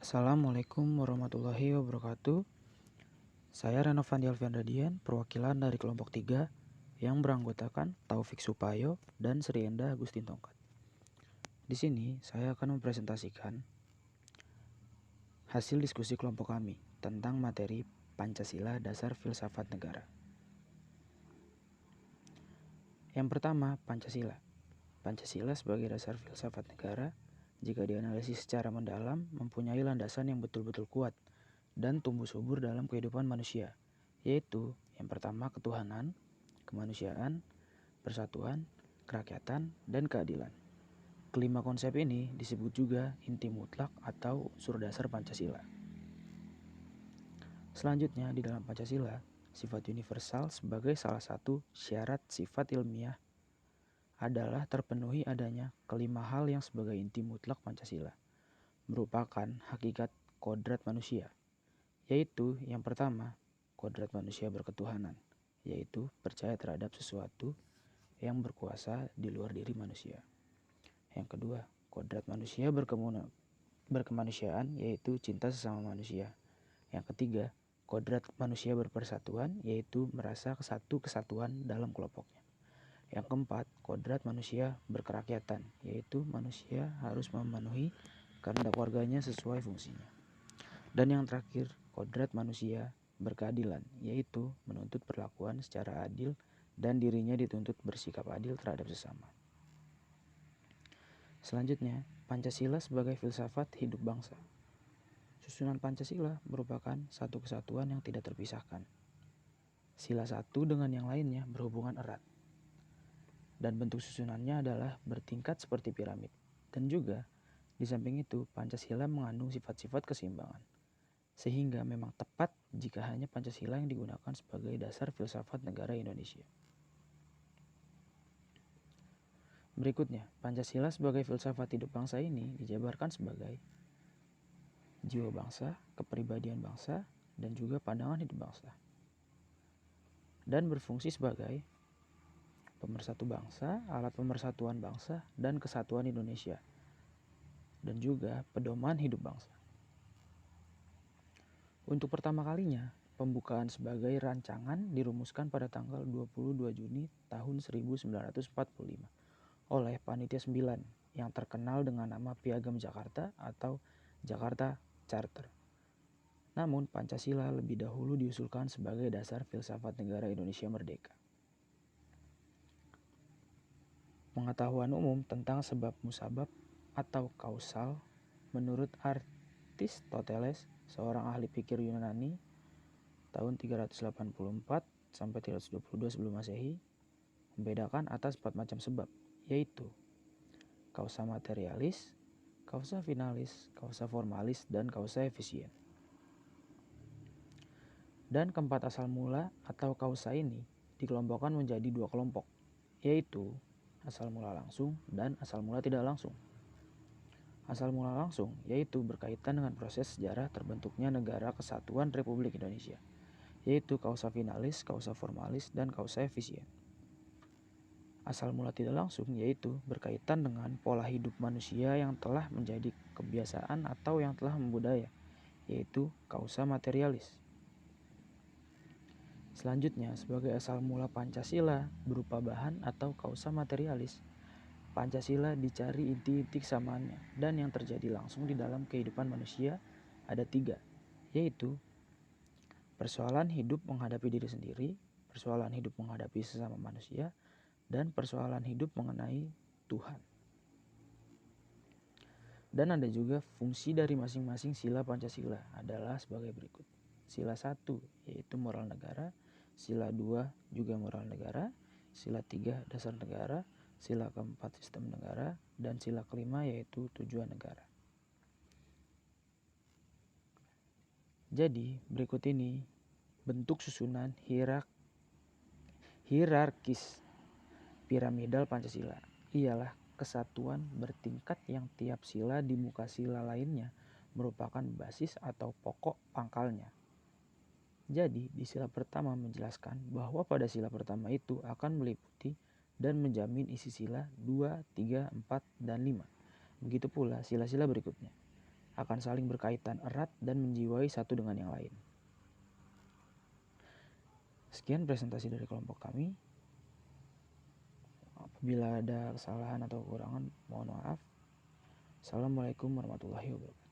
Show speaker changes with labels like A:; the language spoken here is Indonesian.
A: Assalamualaikum warahmatullahi wabarakatuh. Saya Renovan Alfian Radian, perwakilan dari kelompok 3 yang beranggotakan Taufik Supayo dan Sri Enda Agustin Tongkat. Di sini saya akan mempresentasikan hasil diskusi kelompok kami tentang materi Pancasila Dasar Filsafat Negara. Yang pertama, Pancasila. Pancasila sebagai dasar filsafat negara, jika dianalisis secara mendalam, mempunyai landasan yang betul-betul kuat dan tumbuh subur dalam kehidupan manusia, yaitu yang pertama ketuhanan, kemanusiaan, persatuan, kerakyatan, dan keadilan. Kelima konsep ini disebut juga inti mutlak atau unsur dasar Pancasila. Selanjutnya di dalam Pancasila, sifat universal sebagai salah satu syarat sifat ilmiah adalah terpenuhi adanya kelima hal yang sebagai inti mutlak Pancasila, merupakan hakikat kodrat manusia, yaitu yang pertama, kodrat manusia berketuhanan, yaitu percaya terhadap sesuatu yang berkuasa di luar diri manusia. Yang kedua, kodrat manusia berkemanusiaan, yaitu cinta sesama manusia. Yang ketiga, kodrat manusia berpersatuan, yaitu merasa kesatuan dalam kelompoknya. Yang keempat, kodrat manusia berkerakyatan, yaitu manusia harus memenuhi kehendak warganya sesuai fungsinya. Dan yang terakhir, kodrat manusia berkeadilan, yaitu menuntut perlakuan secara adil dan dirinya dituntut bersikap adil terhadap sesama. Selanjutnya, Pancasila sebagai filsafat hidup bangsa. Susunan Pancasila merupakan satu kesatuan yang tidak terpisahkan. Sila satu dengan yang lainnya berhubungan erat. Dan bentuk susunannya adalah bertingkat seperti piramid. Dan juga, di samping itu, Pancasila mengandung sifat-sifat keseimbangan. Sehingga memang tepat jika hanya Pancasila yang digunakan sebagai dasar filsafat negara Indonesia. Berikutnya, Pancasila sebagai filsafat hidup bangsa ini dijabarkan sebagai jiwa bangsa, kepribadian bangsa, dan juga pandangan hidup bangsa. Dan berfungsi sebagai pemersatu bangsa, alat pemersatuan bangsa, dan kesatuan Indonesia. Dan juga pedoman hidup bangsa. Untuk pertama kalinya, pembukaan sebagai rancangan dirumuskan pada tanggal 22 Juni tahun 1945 oleh Panitia 9 yang terkenal dengan nama Piagam Jakarta atau Jakarta Charter. Namun Pancasila lebih dahulu diusulkan sebagai dasar filsafat negara Indonesia merdeka. Pengetahuan umum tentang sebab musabab atau kausal menurut Aristoteles, seorang ahli pikir Yunani tahun 384 sampai 322 sebelum Masehi, membedakan atas 4 macam sebab, yaitu kausa materialis, kausa finalis, kausa formalis, dan kausa efisien. Dan keempat asal mula atau kausa ini dikelompokkan menjadi 2 kelompok, yaitu asal mula langsung dan asal mula tidak langsung. Asal mula langsung yaitu berkaitan dengan proses sejarah terbentuknya negara kesatuan Republik Indonesia, yaitu kausa finalis, kausa formalis, dan kausa efisien. Asal mula tidak langsung yaitu berkaitan dengan pola hidup manusia yang telah menjadi kebiasaan atau yang telah membudaya, yaitu kausa materialis. Selanjutnya, sebagai asal mula Pancasila berupa bahan atau kausa materialis, Pancasila dicari inti-inti kesamaannya dan yang terjadi langsung di dalam kehidupan manusia ada 3, yaitu persoalan hidup menghadapi diri sendiri, persoalan hidup menghadapi sesama manusia, dan persoalan hidup mengenai Tuhan. Dan ada juga fungsi dari masing-masing sila Pancasila adalah sebagai berikut. Sila 1 yaitu moral negara, sila 2 juga moral negara, sila 3 dasar negara, sila keempat sistem negara, dan sila kelima yaitu tujuan negara. Jadi berikut ini bentuk susunan hierarkis piramidal Pancasila. Ialah kesatuan bertingkat yang tiap sila di muka sila lainnya merupakan basis atau pokok pangkalnya. Jadi di sila pertama menjelaskan bahwa pada sila pertama itu akan meliputi dan menjamin isi sila 2, 3, 4, dan 5. Begitu pula sila-sila berikutnya. akan saling berkaitan erat dan menjiwai satu dengan yang lain. Sekian presentasi dari kelompok kami. Apabila ada kesalahan atau kekurangan, mohon maaf. Assalamualaikum warahmatullahi wabarakatuh.